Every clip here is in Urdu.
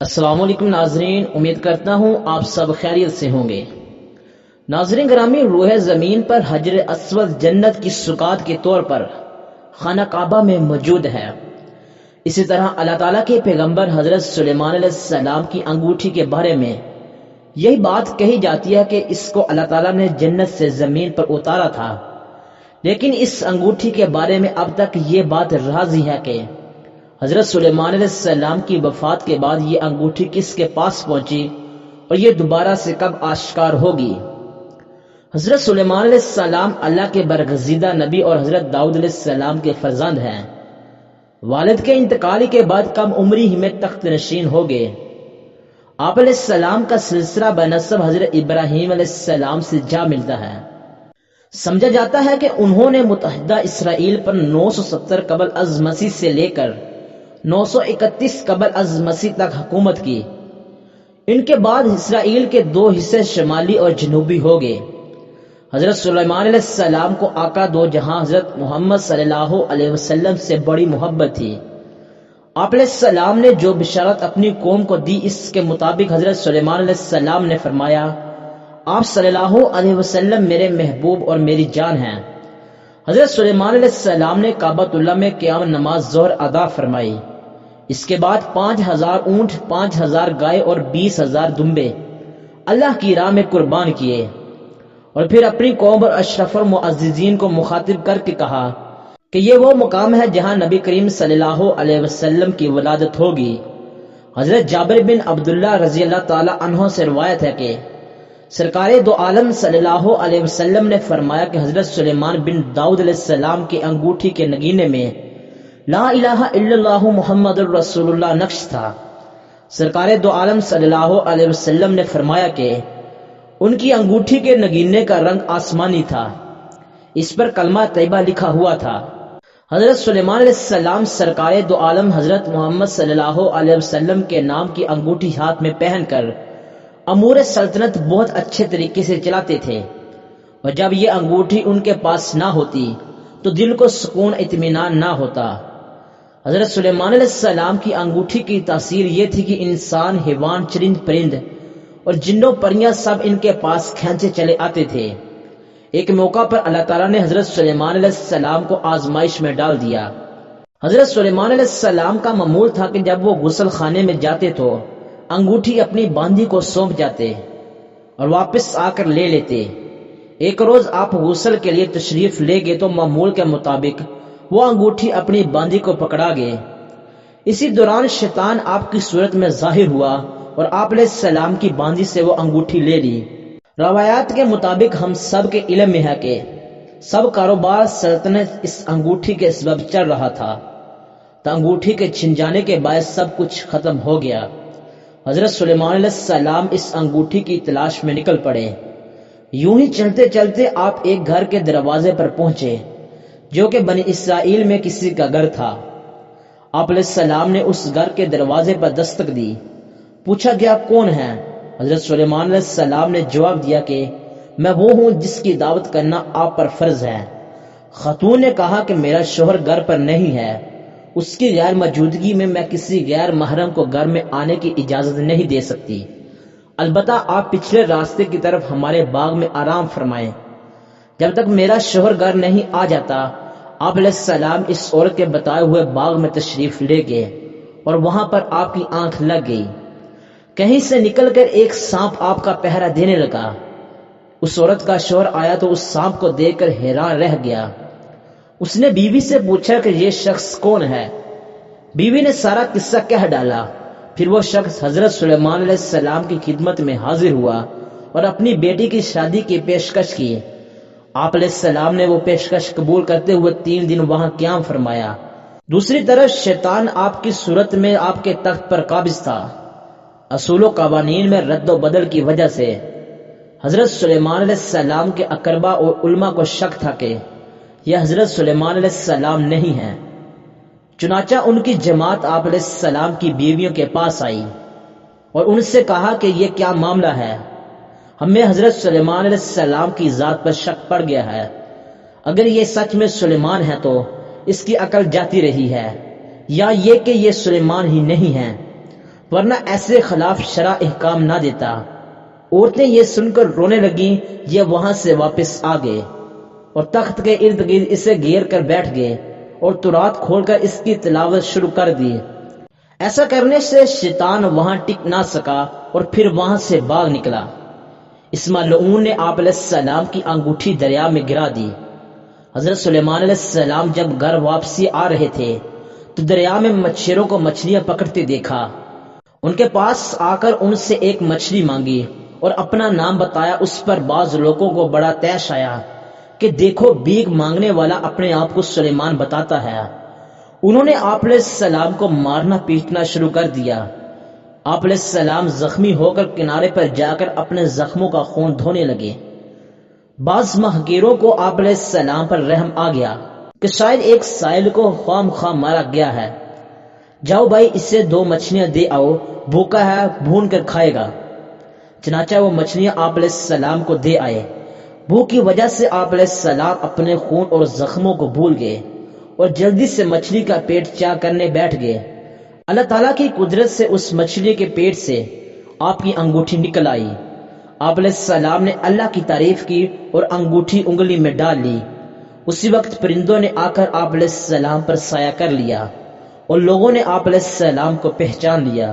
السلام علیکم ناظرین، امید کرتا ہوں آپ سب خیریت سے ہوں گے۔ ناظرین گرامی، روح زمین پر حجر اسود جنت کی سکات کے طور پر خانہ کعبہ میں موجود ہے۔ اسی طرح اللہ تعالیٰ کے پیغمبر حضرت سلیمان علیہ السلام کی انگوٹھی کے بارے میں یہی بات کہی جاتی ہے کہ اس کو اللہ تعالیٰ نے جنت سے زمین پر اتارا تھا، لیکن اس انگوٹھی کے بارے میں اب تک یہ بات راضی ہے کہ حضرت سلیمان علیہ السلام کی وفات کے بعد یہ انگوٹھی کس کے پاس پہنچی اور یہ دوبارہ سے کب آشکار ہوگی۔ حضرت سلیمان علیہ السلام اللہ کے برگزیدہ نبی اور حضرت داؤد علیہ السلام کے فرزند ہیں۔ والد کے انتقال کے بعد کم عمری ہی میں تخت نشین ہو گئے۔ آپ علیہ السلام کا سلسلہ بنسب حضرت ابراہیم علیہ السلام سے جا ملتا ہے۔ سمجھا جاتا ہے کہ انہوں نے متحدہ اسرائیل پر 970 قبل از مسیح سے لے کر 931 قبل از مسیح تک حکومت کی۔ ان کے بعد اسرائیل کے دو حصے شمالی اور جنوبی ہو گئے۔ حضرت سلیمان علیہ السلام کو آقا دو جہاں حضرت محمد صلی اللہ علیہ وسلم سے بڑی محبت تھی۔ آپ علیہ السلام نے جو بشارت اپنی قوم کو دی، اس کے مطابق حضرت سلیمان علیہ السلام نے فرمایا، آپ صلی اللہ علیہ وسلم میرے محبوب اور میری جان ہیں۔ حضرت سلیمان علیہ السلام نے کعبۃ اللہ میں قیام نماز ظہر ادا فرمائی۔ اس کے بعد 5000 اونٹ، 5000 گائے اور 20000 دمبے اللہ کی راہ میں قربان کیے، اور پھر اپنی قوم اور اشرف المعززین کو مخاطب کر کے کہا کہ یہ وہ مقام ہے جہاں نبی کریم صلی اللہ علیہ وسلم کی ولادت ہوگی۔ حضرت جابر بن عبداللہ رضی اللہ تعالی عنہ سے روایت ہے کہ سرکار دو عالم صلی اللہ علیہ وسلم نے فرمایا کہ حضرت سلیمان بن داؤد علیہ السلام کی انگوٹھی کے نگینے میں لا الہ الا اللہ محمد الرسول اللہ نقش تھا۔ سرکار دو عالم صلی اللہ علیہ وسلم نے فرمایا کہ ان کی انگوٹھی کے نگینے کا رنگ آسمانی تھا، اس پر کلمہ طیبہ لکھا ہوا تھا۔ حضرت سلیمان علیہ السلام سرکار دو عالم حضرت محمد صلی اللہ علیہ وسلم کے نام کی انگوٹھی ہاتھ میں پہن کر امور سلطنت بہت اچھے طریقے سے چلاتے تھے، اور جب یہ انگوٹھی ان کے پاس نہ ہوتی تو دل کو سکون اطمینان نہ ہوتا۔ حضرت سلیمان علیہ السلام کی انگوٹھی کی تاثیر یہ تھی کہ انسان، حیوان، چرند پرند اور جنوں پریاں سب ان کے پاس کھینچے چلے آتے تھے۔ ایک موقع پر اللہ تعالیٰ نے حضرت سلیمان علیہ السلام کو آزمائش میں ڈال دیا۔ حضرت سلیمان علیہ السلام کا معمول تھا کہ جب وہ غسل خانے میں جاتے تو انگوٹھی اپنی باندھی کو سونپ جاتے اور واپس آ کر لے لیتے۔ ایک روز آپ غسل کے لیے تشریف لے گئے تو معمول کے مطابق وہ انگوٹھی اپنی باندھی کو پکڑا گئے۔ اسی دوران شیطان آپ کی صورت میں ظاہر ہوا اور آپ علیہ السلام کی باندھی سے وہ انگوٹھی لے لی۔ روایات کے مطابق ہم سب کے علم میں ہے کہ سب کاروبار سلطنت اس انگوٹھی کے سبب چل رہا تھا، تو انگوٹھی کے چھن جانے کے باعث سب کچھ ختم ہو گیا۔ حضرت سلیمان علیہ السلام اس انگوٹھی کی تلاش میں نکل پڑے۔ یوں ہی چلتے چلتے آپ ایک گھر کے دروازے پر پہنچے جو کہ بنی اسرائیل میں کسی کا گھر تھا۔ آپ علیہ السلام نے اس گھر کے دروازے پر دستک دی۔ پوچھا گیا کون ہے؟ حضرت سلیمان علیہ السلام نے جواب دیا کہ میں وہ ہوں جس کی دعوت کرنا آپ پر فرض ہے۔ خاتون نے کہا کہ میرا شوہر گھر پر نہیں ہے، اس کی غیر موجودگی میں کسی غیر محرم کو گھر میں آنے کی اجازت نہیں دے سکتی، البتہ آپ پچھلے راستے کی طرف ہمارے باغ میں آرام فرمائیں۔ جب تک میرا شوہر گھر نہیں آ جاتا، آپ علیہ السلام اس عورت کے بتائے ہوئے باغ میں تشریف لے گئے اور وہاں پر آپ کی آنکھ لگ گئی۔ کہیں سے نکل کر ایک سانپ آپ کا پہرا دینے لگا۔ اس عورت کا شوہر آیا تو اس سانپ کو دیکھ کر حیران رہ گیا۔ اس نے بیوی سے پوچھا کہ یہ شخص کون ہے؟ بیوی نے سارا قصہ کہہ ڈالا۔ پھر وہ شخص حضرت سلیمان علیہ السلام کی خدمت میں حاضر ہوا اور اپنی بیٹی کی شادی کی پیشکش کی۔ آپ علیہ السلام نے وہ پیشکش قبول کرتے ہوئے 3 دن وہاں قیام فرمایا۔ دوسری طرف شیطان آپ کی صورت میں آپ کے تخت پر قابض تھا۔ اصول و قوانین میں رد و بدل کی وجہ سے حضرت سلیمان علیہ السلام کے اقربا اور علماء کو شک تھا کہ یہ حضرت سلیمان علیہ السلام نہیں ہیں۔ چنانچہ ان کی جماعت آپ علیہ السلام کی بیویوں کے پاس آئی اور ان سے کہا کہ یہ کیا معاملہ ہے؟ ہمیں حضرت سلیمان علیہ السلام کی ذات پر شک پڑ گیا ہے۔ اگر یہ سچ میں سلیمان ہے تو اس کی عقل جاتی رہی ہے، یا یہ کہ یہ سلیمان ہی نہیں ہے۔ ورنہ ایسے خلاف شرع احکام نہ دیتا۔ عورتیں یہ سن کر رونے لگیں، یہ وہاں سے واپس آ گئے اور تخت کے ارد گرد اسے گھیر کر بیٹھ گئے اور تورات کھول کر اس کی تلاوت شروع کر دی۔ ایسا کرنے سے شیطان وہاں ٹک نہ سکا اور پھر وہاں سے بھاگ نکلا۔ اس ملعون نے آپ علیہ السلام کی انگوٹھی دریا میں گرا دی۔ حضرت سلیمان علیہ السلام جب گھر واپسی آ رہے تھے تو دریا میں مچھروں کو مچھلیاں پکڑتے دیکھا۔ ان کے پاس آ کر ان سے ایک مچھلی مانگی اور اپنا نام بتایا۔ اس پر بعض لوگوں کو بڑا طیش آیا کہ دیکھو، بھیک مانگنے والا اپنے آپ کو سلیمان بتاتا ہے۔ انہوں نے آپ علیہ السلام کو مارنا پیٹنا شروع کر دیا۔ آپ علیہ السلام زخمی ہو کر کنارے پر جا کر اپنے زخموں کا خون دھونے لگے۔ بعض ماہگیروں کو آپ علیہ السلام پر رحم آ گیا کہ شاید ایک سائل کو خام خام مارا گیا ہے، جاؤ بھائی اسے 2 مچھلیاں دے آؤ، بھوکا ہے بھون کر کھائے گا۔ چنانچہ وہ مچھلیاں آپ علیہ السلام کو دے آئے۔ بھوک کی وجہ سے آپ علیہ السلام اپنے خون اور زخموں کو بھول گئے اور جلدی سے مچھلی کا پیٹ چاک کرنے بیٹھ گئے۔ اللہ تعالیٰ کی قدرت سے اس مچھلی کے پیٹ سے آپ کی انگوٹھی نکل آئی۔ آپ علیہ السلام نے اللہ کی تعریف کی اور انگوٹھی انگلی میں ڈال لی۔ اسی وقت پرندوں نے آ کر آپ علیہ السلام پر سایہ کر لیا اور لوگوں نے آپ علیہ السلام کو پہچان لیا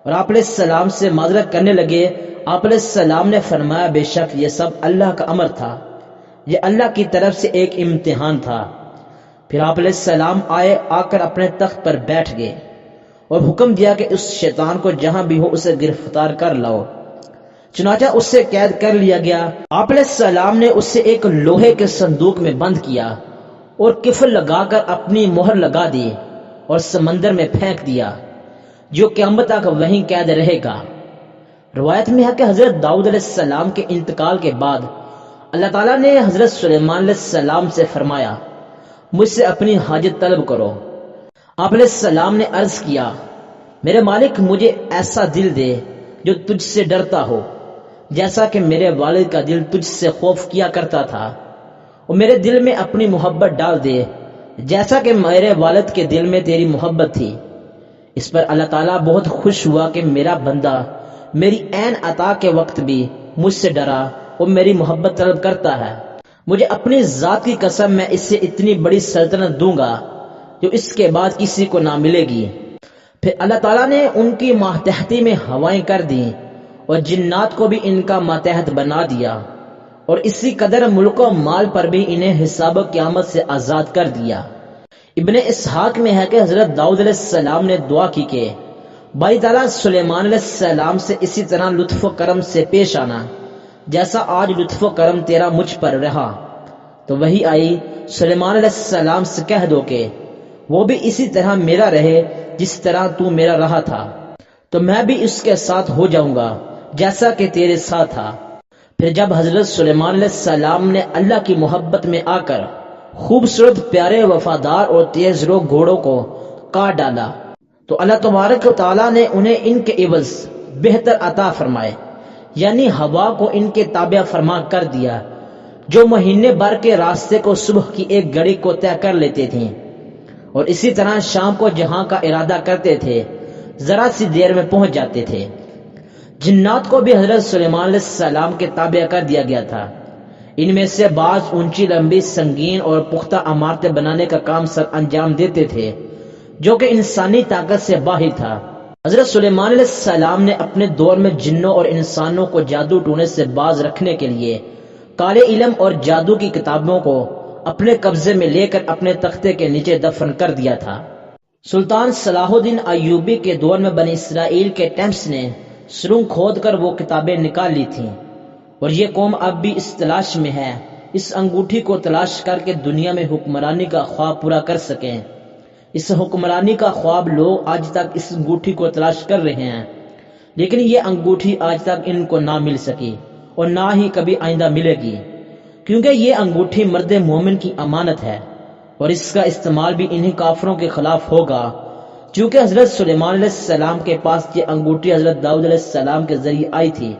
اور آپ علیہ السلام سے معذرت کرنے لگے۔ آپ علیہ السلام نے فرمایا، بے شک یہ سب اللہ کا امر تھا، یہ اللہ کی طرف سے ایک امتحان تھا۔ پھر آپ علیہ السلام آ کر اپنے تخت پر بیٹھ گئے اور حکم دیا کہ اس شیطان کو جہاں بھی ہو اسے گرفتار کر لاؤ۔ چنانچہ اسے قید کر لیا گیا۔ آپ علیہ السلام نے اسے ایک لوہے کے صندوق میں بند کیا اور قفل لگا کر اپنی مہر لگا دی اور سمندر میں پھینک دیا، جو قیامت تک وہیں قید رہے گا۔ روایت میں ہے کہ حضرت داؤد علیہ السلام کے انتقال کے بعد اللہ تعالیٰ نے حضرت سلیمان علیہ السلام سے فرمایا، مجھ سے اپنی حاجت طلب کرو۔ آپ علیہ السلام نے عرض کیا، میرے مالک مجھے ایسا دل دے جو تجھ سے ڈرتا ہو، جیسا کہ میرے والد کا دل تجھ سے خوف کیا کرتا تھا، اور میرے دل میں اپنی محبت ڈال دے جیسا کہ میرے والد کے دل میں تیری محبت تھی۔ اس پر اللہ تعالیٰ بہت خوش ہوا کہ میرا بندہ میری عین عطا کے وقت بھی مجھ سے ڈرا اور میری محبت طلب کرتا ہے۔ مجھے اپنی ذات کی قسم میں اسے اتنی بڑی سلطنت دوں گا جو اس کے بعد کسی کو نہ ملے گی۔ پھر اللہ تعالیٰ نے ان کی ماتحتی میں ہوائیں کر دیں اور جنات کو بھی ان کا ماتحت بنا دیا، اور اسی قدر ملک و مال پر بھی انہیں حساب و قیامت سے آزاد کر دیا۔ ابن اسحاق میں ہے کہ حضرت داؤد علیہ السلام نے دعا کی کہ باری تعالیٰ سلیمان علیہ السلام سے اسی طرح لطف و کرم سے پیش آنا جیسا آج لطف و کرم تیرا مجھ پر رہا۔ تو وہی آئی، سلیمان علیہ السلام سے کہہ دو کہ وہ بھی اسی طرح میرا رہے جس طرح تو میرا رہا تھا، تو میں بھی اس کے ساتھ ہو جاؤں گا جیسا کہ تیرے ساتھ تھا۔ پھر جب حضرت سلیمان علیہ السلام نے اللہ کی محبت میں آ کر خوبصورت پیارے وفادار اور تیز رو گھوڑوں کو کاٹ ڈالا تو اللہ تبارک و تعالیٰ نے انہیں ان کے عوض بہتر عطا فرمائے، یعنی ہوا کو ان کے تابع فرما کر دیا، جو مہینے بھر کے راستے کو صبح کی ایک گھڑی کو طے کر لیتے تھے، اور اسی طرح شام کو جہاں کا ارادہ کرتے تھے ذرا سی دیر میں پہنچ جاتے تھے۔ جنات کو بھی حضرت سلیمان علیہ السلام کے تابع کر دیا گیا تھا۔ ان میں سے بعض اونچی لمبی سنگین اور پختہ عمارتیں بنانے کا کام سر انجام دیتے تھے، جو کہ انسانی طاقت سے باہر تھا۔ حضرت سلیمان علیہ السلام نے اپنے دور میں جنوں اور انسانوں کو جادو ٹونے سے باز رکھنے کے لیے کالے علم اور جادو کی کتابوں کو اپنے قبضے میں لے کر اپنے تختے کے نیچے دفن کر دیا تھا۔ سلطان صلاح الدین ایوبی کے دور میں بنی اسرائیل کے ٹیمپس نے سرنگ کھود کر وہ کتابیں نکال لی تھیں، اور یہ قوم اب بھی اس تلاش میں ہے اس انگوٹھی کو تلاش کر کے دنیا میں حکمرانی کا خواب پورا کر سکیں۔ اس حکمرانی کا خواب لوگ آج تک اس انگوٹھی کو تلاش کر رہے ہیں، لیکن یہ انگوٹھی آج تک ان کو نہ مل سکی اور نہ ہی کبھی آئندہ ملے گی، کیونکہ یہ انگوٹھی مرد مومن کی امانت ہے، اور اس کا استعمال بھی انہی کافروں کے خلاف ہوگا۔ چونکہ حضرت سلیمان علیہ السلام کے پاس یہ انگوٹھی حضرت داؤد علیہ السلام کے ذریعے آئی تھی،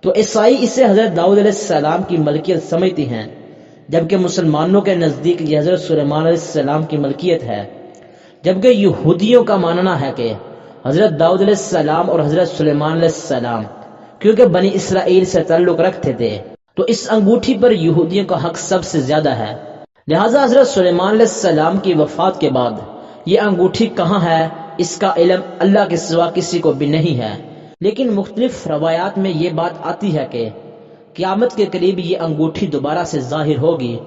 تو عیسائی اسے حضرت داؤد علیہ السلام کی ملکیت سمجھتی ہیں، جبکہ مسلمانوں کے نزدیک یہ حضرت سلیمان علیہ السلام کی ملکیت ہے، جبکہ یہودیوں کا ماننا ہے کہ حضرت داؤد علیہ السلام اور حضرت سلیمان علیہ السلام کیونکہ بنی اسرائیل سے تعلق رکھتے تھے تو اس انگوٹھی پر یہودیوں کا حق سب سے زیادہ ہے۔ لہٰذا حضرت سلیمان علیہ السلام کی وفات کے بعد یہ انگوٹھی کہاں ہے اس کا علم اللہ کے سوا کسی کو بھی نہیں ہے، لیکن مختلف روایات میں یہ بات آتی ہے کہ قیامت کے قریب یہ انگوٹھی دوبارہ سے ظاہر ہوگی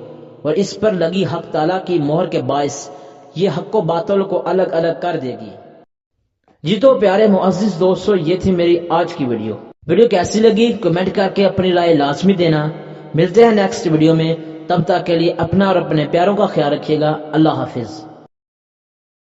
اور اس پر لگی حق تعالیٰ کی مہر کے باعث یہ حق و باطل کو الگ الگ کر دے گی۔ جی تو پیارے معزز دوستو، یہ تھی میری آج کی ویڈیو کیسی لگی کمنٹ کر کے اپنی رائے لازمی دینا۔ ملتے ہیں نیکسٹ ویڈیو میں، تب تک کے لیے اپنا اور اپنے پیاروں کا خیال رکھیے گا۔ اللہ حافظ۔